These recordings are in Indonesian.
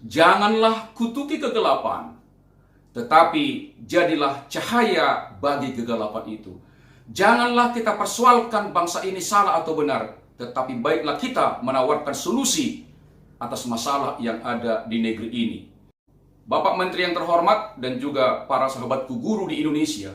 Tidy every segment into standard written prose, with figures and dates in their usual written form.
Janganlah kutuki kegelapan, tetapi jadilah cahaya bagi kegelapan itu. Janganlah kita persoalkan bangsa ini salah atau benar, tetapi baiklah kita menawarkan solusi atas masalah yang ada di negeri ini. Bapak Menteri yang terhormat dan juga para sahabatku guru di Indonesia,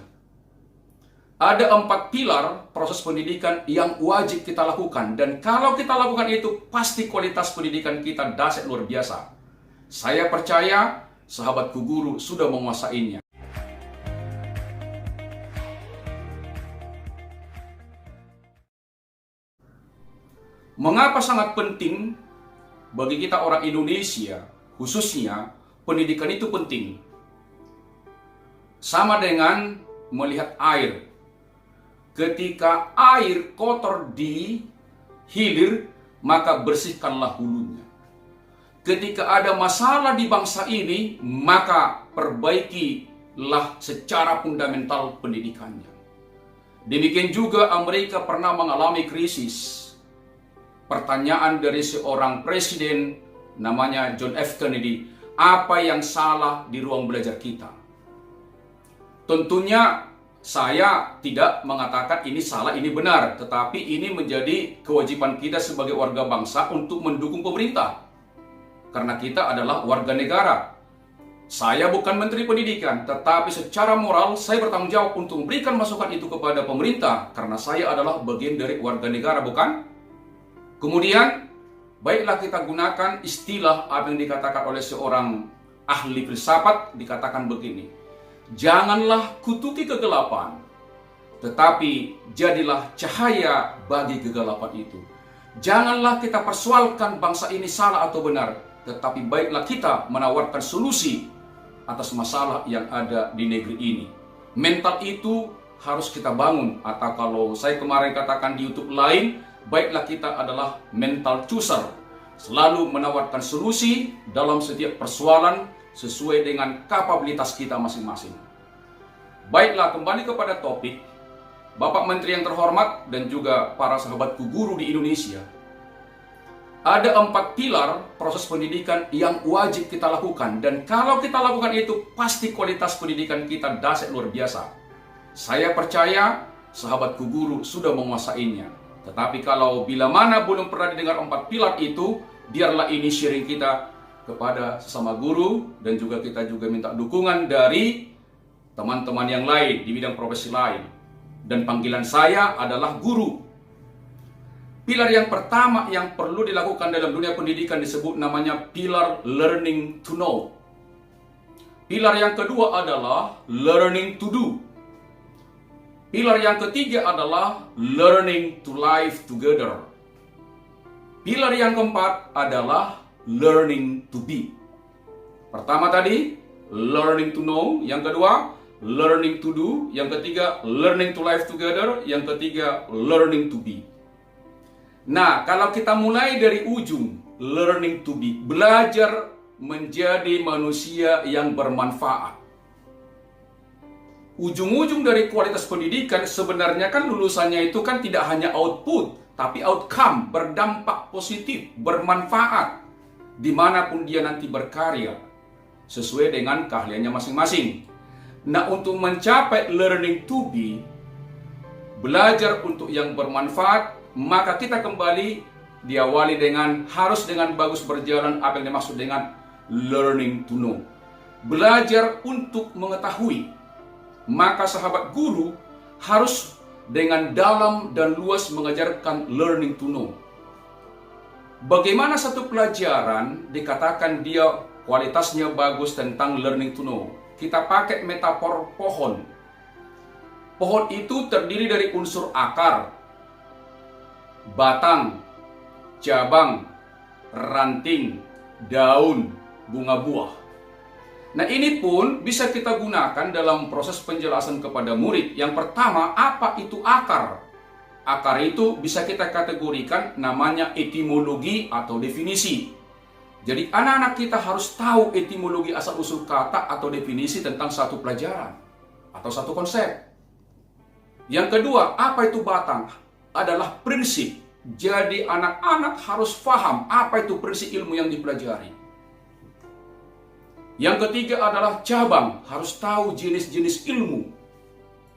ada 4 pilar proses pendidikan yang wajib kita lakukan. Dan kalau kita lakukan itu, pasti kualitas pendidikan kita dahsyat luar biasa. Saya percaya sahabatku guru sudah menguasainya. Mengapa sangat penting bagi kita orang Indonesia, khususnya pendidikan itu penting? Sama dengan melihat air. Ketika air kotor di hilir, maka bersihkanlah hulunya. Ketika ada masalah di bangsa ini, maka perbaikilah secara fundamental pendidikannya. Demikian juga Amerika pernah mengalami krisis. Pertanyaan dari seorang presiden namanya John F. Kennedy, apa yang salah di ruang belajar kita? Tentunya saya tidak mengatakan ini salah, ini benar, tetapi ini menjadi kewajiban kita sebagai warga bangsa untuk mendukung pemerintah. Karena kita adalah warga negara. Saya bukan Menteri Pendidikan, tetapi secara moral saya bertanggung jawab untuk memberikan masukan itu kepada pemerintah, karena saya adalah bagian dari warga negara, bukan? Kemudian, baiklah kita gunakan istilah apa yang dikatakan oleh seorang ahli filsafat, dikatakan begini. Janganlah kutuki kegelapan, tetapi jadilah cahaya bagi kegelapan itu. Janganlah kita persoalkan bangsa ini salah atau benar, tetapi baiklah kita menawarkan solusi atas masalah yang ada di negeri ini. Mental itu harus kita bangun, atau kalau saya kemarin katakan di YouTube lain, baiklah kita adalah mental chooser, selalu menawarkan solusi dalam setiap persoalan sesuai dengan kapabilitas kita masing-masing. Baiklah, kembali kepada topik, Bapak Menteri yang terhormat dan juga para sahabatku guru di Indonesia. Ada 4 pilar proses pendidikan yang wajib kita lakukan. Dan kalau kita lakukan itu, pasti kualitas pendidikan kita dahsyat luar biasa. Saya percaya sahabatku guru sudah menguasainya. Tetapi kalau bila mana belum pernah didengar 4 pilar itu, biarlah ini sharing kita kepada sesama guru. Dan juga kita juga minta dukungan dari teman-teman yang lain di bidang profesi lain. Dan panggilan saya adalah guru. Pilar yang pertama yang perlu dilakukan dalam dunia pendidikan disebut namanya pilar learning to know. Pilar yang kedua adalah learning to do. Pilar yang ketiga adalah learning to live together. Pilar yang keempat adalah learning to be. Pertama tadi, learning to know. Yang kedua, learning to do. Yang ketiga, learning to live together. Yang ketiga, learning to be. Nah, kalau kita mulai dari ujung, learning to be, belajar menjadi manusia yang bermanfaat. Ujung-ujung dari kualitas pendidikan sebenarnya kan lulusannya itu kan tidak hanya output, tapi outcome, berdampak positif, bermanfaat, dimanapun dia nanti berkarya, sesuai dengan keahliannya masing-masing. Nah, untuk mencapai learning to be, belajar untuk yang bermanfaat, maka kita kembali diawali dengan harus dengan bagus berjalan apa yang dimaksud dengan learning to know. Belajar untuk mengetahui. Maka sahabat guru harus dengan dalam dan luas mengajarkan learning to know. Bagaimana satu pelajaran dikatakan dia kualitasnya bagus tentang learning to know? Kita pakai metafor pohon. Pohon itu terdiri dari unsur akar, batang, cabang, ranting, daun, bunga buah. Nah, ini pun bisa kita gunakan dalam proses penjelasan kepada murid. Yang pertama, apa itu akar? Akar itu bisa kita kategorikan namanya etimologi atau definisi. Jadi anak-anak kita harus tahu etimologi asal-usul kata atau definisi tentang satu pelajaran atau satu konsep. Yang kedua, apa itu batang? Adalah prinsip. Jadi anak-anak harus paham apa itu prinsip ilmu yang dipelajari. Yang ketiga adalah cabang, harus tahu jenis-jenis ilmu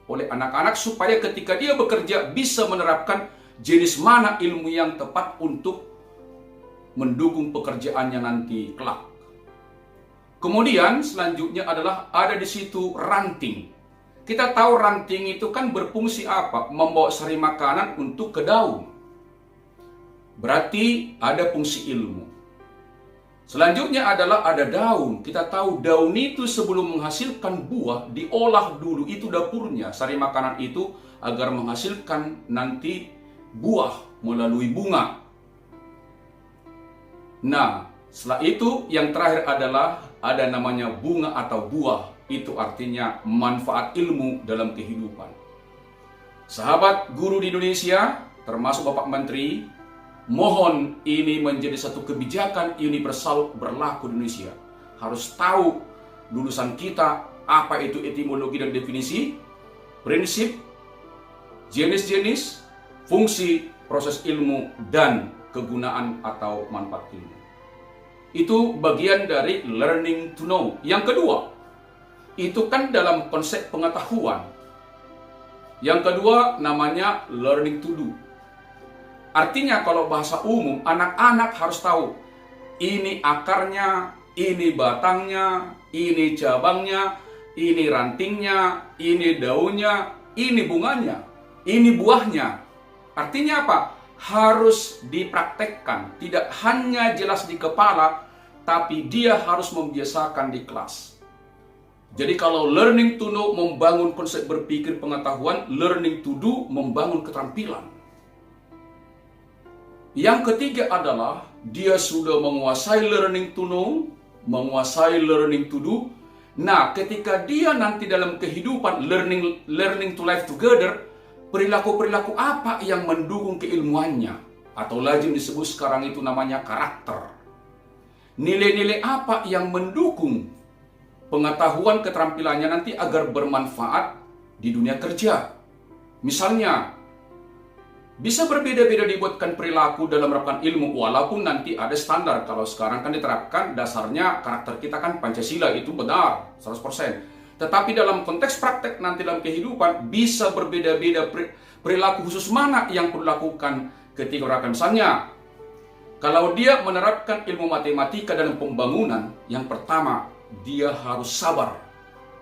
oleh anak-anak supaya ketika dia bekerja bisa menerapkan jenis mana ilmu yang tepat untuk mendukung pekerjaannya nanti kelak. Kemudian selanjutnya adalah ada di situ ranting. Kita tahu ranting itu kan berfungsi apa? Membawa sari makanan untuk ke daun. Berarti ada fungsi ilmu. Selanjutnya adalah ada daun. Kita tahu daun itu sebelum menghasilkan buah diolah dulu, itu dapurnya sari makanan itu agar menghasilkan nanti buah melalui bunga. Nah, setelah itu yang terakhir adalah ada namanya bunga atau buah. Itu artinya manfaat ilmu dalam kehidupan. Sahabat guru di Indonesia, termasuk Bapak Menteri, mohon ini menjadi satu kebijakan universal berlaku di Indonesia. Harus tahu lulusan kita apa itu etimologi dan definisi, prinsip, jenis-jenis, fungsi, proses ilmu, dan kegunaan atau manfaat ilmu. Itu bagian dari learning to know. Yang kedua, itu kan dalam konsep pengetahuan. Yang kedua namanya learning to do. Artinya kalau bahasa umum, anak-anak harus tahu ini akarnya, ini batangnya, ini cabangnya, ini rantingnya, ini daunnya, ini bunganya, ini buahnya. Artinya apa? Harus dipraktekkan, tidak hanya jelas di kepala, tapi dia harus membiasakan di kelas. Jadi kalau learning to know membangun konsep berpikir pengetahuan, learning to do membangun keterampilan. Yang ketiga adalah dia sudah menguasai learning to know, menguasai learning to do. Nah, ketika dia nanti dalam kehidupan learning to live together, perilaku-perilaku apa yang mendukung keilmuannya? Atau lazim disebut sekarang itu namanya karakter. Nilai-nilai apa yang mendukung pengetahuan keterampilannya nanti agar bermanfaat di dunia kerja. Misalnya, bisa berbeda-beda dibuatkan perilaku dalam menerapkan ilmu, walaupun nanti ada standar. Kalau sekarang kan diterapkan dasarnya karakter kita kan Pancasila, itu benar 100%. Tetapi dalam konteks praktek nanti dalam kehidupan bisa berbeda-beda perilaku khusus mana yang perlu dilakukan ketika menerapkan. Misalnya, kalau dia menerapkan ilmu matematika dalam pembangunan, yang pertama dia harus sabar.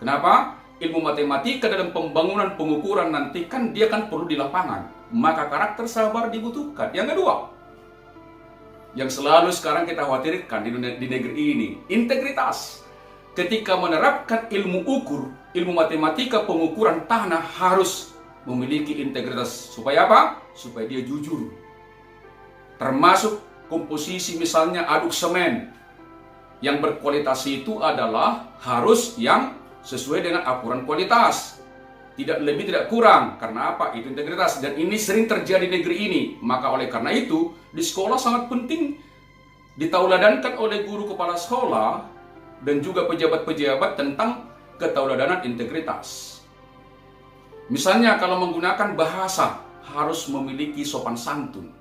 Kenapa? Ilmu matematika dalam pembangunan pengukuran nanti kan dia kan perlu di lapangan. Maka karakter sabar dibutuhkan. Yang kedua, yang selalu sekarang kita khawatirkan di negeri ini, integritas. Ketika menerapkan ilmu ukur, ilmu matematika pengukuran tanah harus memiliki integritas. Supaya apa? Supaya dia jujur. Termasuk komposisi misalnya aduk semen. Yang berkualitas itu adalah harus yang sesuai dengan aturan kualitas. Tidak lebih, tidak kurang. Karena apa? Itu integritas. Dan ini sering terjadi di negeri ini. Maka oleh karena itu, di sekolah sangat penting ditauladankan oleh guru kepala sekolah dan juga pejabat-pejabat tentang ketauladanan integritas. Misalnya kalau menggunakan bahasa, harus memiliki sopan santun.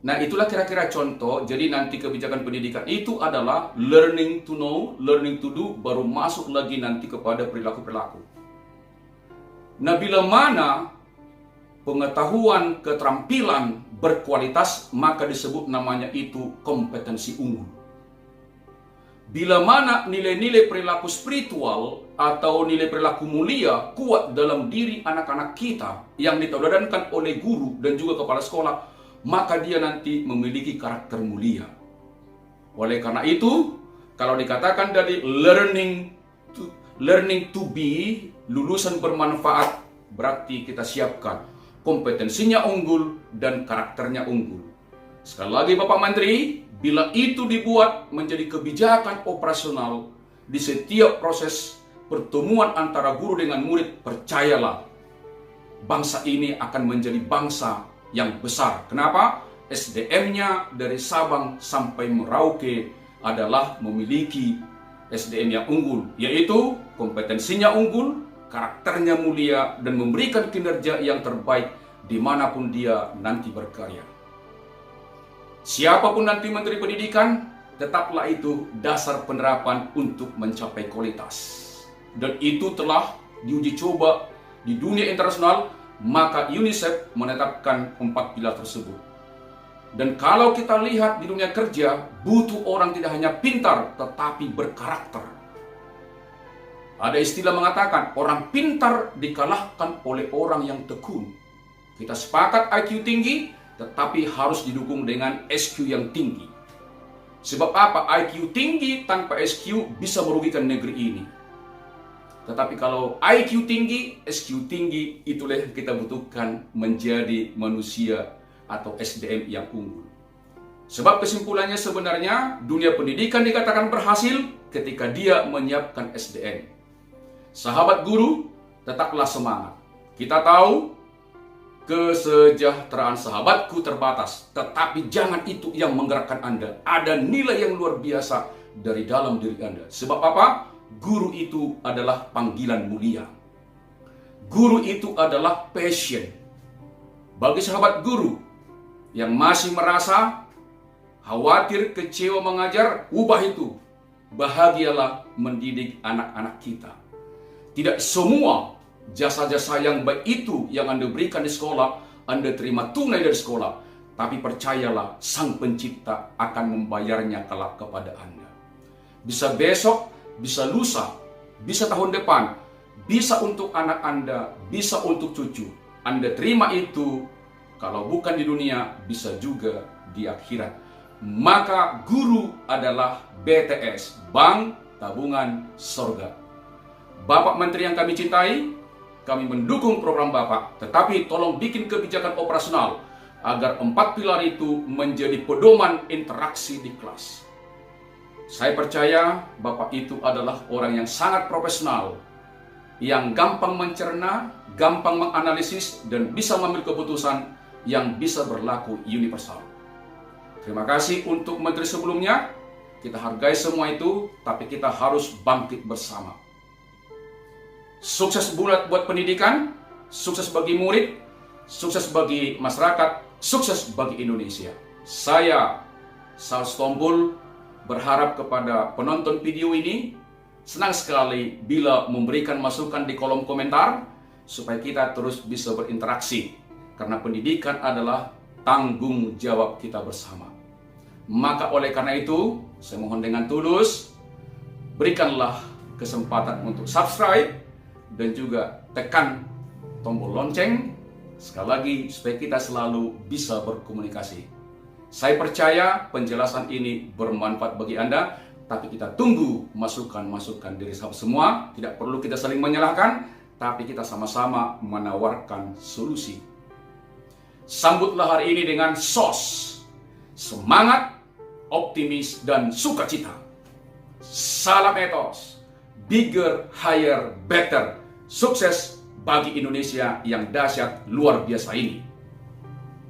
Nah, itulah kira-kira contoh. Jadi nanti kebijakan pendidikan itu adalah learning to know, learning to do, baru masuk lagi nanti kepada perilaku-perilaku. Nah, bila mana pengetahuan, keterampilan berkualitas, maka disebut namanya itu kompetensi unggul. Bila mana nilai-nilai perilaku spiritual atau nilai perilaku mulia kuat dalam diri anak-anak kita yang ditauladankan oleh guru dan juga kepala sekolah, maka dia nanti memiliki karakter mulia. Oleh karena itu, kalau dikatakan dari learning to be, lulusan bermanfaat, berarti kita siapkan kompetensinya unggul dan karakternya unggul. Sekali lagi Bapak Menteri, bila itu dibuat menjadi kebijakan operasional di setiap proses pertemuan antara guru dengan murid, percayalah, bangsa ini akan menjadi bangsa yang besar. Kenapa? SDM-nya dari Sabang sampai Merauke adalah memiliki SDM yang unggul, yaitu kompetensinya unggul, karakternya mulia, dan memberikan kinerja yang terbaik dimanapun dia nanti berkarya. Siapapun nanti Menteri Pendidikan, tetaplah itu dasar penerapan untuk mencapai kualitas. Dan itu telah diuji coba di dunia internasional, maka UNICEF menetapkan 4 pilar tersebut. Dan kalau kita lihat di dunia kerja, butuh orang tidak hanya pintar, tetapi berkarakter. Ada istilah mengatakan, orang pintar dikalahkan oleh orang yang tekun. Kita sepakat IQ tinggi, tetapi harus didukung dengan SQ yang tinggi. Sebab apa? IQ tinggi tanpa SQ bisa merugikan negeri ini. Tetapi kalau IQ tinggi, SQ tinggi, itulah yang kita butuhkan menjadi manusia atau SDM yang unggul. Sebab kesimpulannya sebenarnya dunia pendidikan dikatakan berhasil ketika dia menyiapkan SDM. Sahabat guru, tetaplah semangat. Kita tahu kesejahteraan sahabatku terbatas, tetapi jangan itu yang menggerakkan Anda. Ada nilai yang luar biasa dari dalam diri Anda. Sebab apa? Guru itu adalah panggilan mulia. Guru itu adalah passion. Bagi sahabat guru yang masih merasa khawatir, kecewa mengajar, ubah itu. Bahagialah mendidik anak-anak kita. Tidak semua jasa-jasa yang baik itu yang Anda berikan di sekolah, Anda terima tunai dari sekolah. Tapi percayalah, Sang Pencipta akan membayarnya kelak kepada Anda. Bisa besok, bisa lusa, bisa tahun depan, bisa untuk anak Anda, bisa untuk cucu. Anda terima itu, kalau bukan di dunia, bisa juga di akhirat. Maka guru adalah BTS, Bank Tabungan Sorga. Bapak Menteri yang kami cintai, kami mendukung program Bapak, tetapi tolong bikin kebijakan operasional agar 4 pilar itu menjadi pedoman interaksi di kelas. Saya percaya Bapak itu adalah orang yang sangat profesional, yang gampang mencerna, gampang menganalisis, dan bisa mengambil keputusan yang bisa berlaku universal. Terima kasih untuk menteri sebelumnya. Kita hargai semua itu, tapi kita harus bangkit bersama. Sukses buat pendidikan, sukses bagi murid, sukses bagi masyarakat, sukses bagi Indonesia. Saya, Charles Tombul, berharap kepada penonton video ini, senang sekali bila memberikan masukan di kolom komentar, supaya kita terus bisa berinteraksi. Karena pendidikan adalah tanggung jawab kita bersama. Maka oleh karena itu, saya mohon dengan tulus, berikanlah kesempatan untuk subscribe, dan juga tekan tombol lonceng, sekali lagi supaya kita selalu bisa berkomunikasi. Saya percaya penjelasan ini bermanfaat bagi Anda, tapi kita tunggu masukan-masukan dari sahabat semua. Tidak perlu kita saling menyalahkan, tapi kita sama-sama menawarkan solusi. Sambutlah hari ini dengan SOS, semangat, optimis, dan sukacita. Salam etos, bigger, higher, better. Sukses bagi Indonesia yang dahsyat luar biasa ini.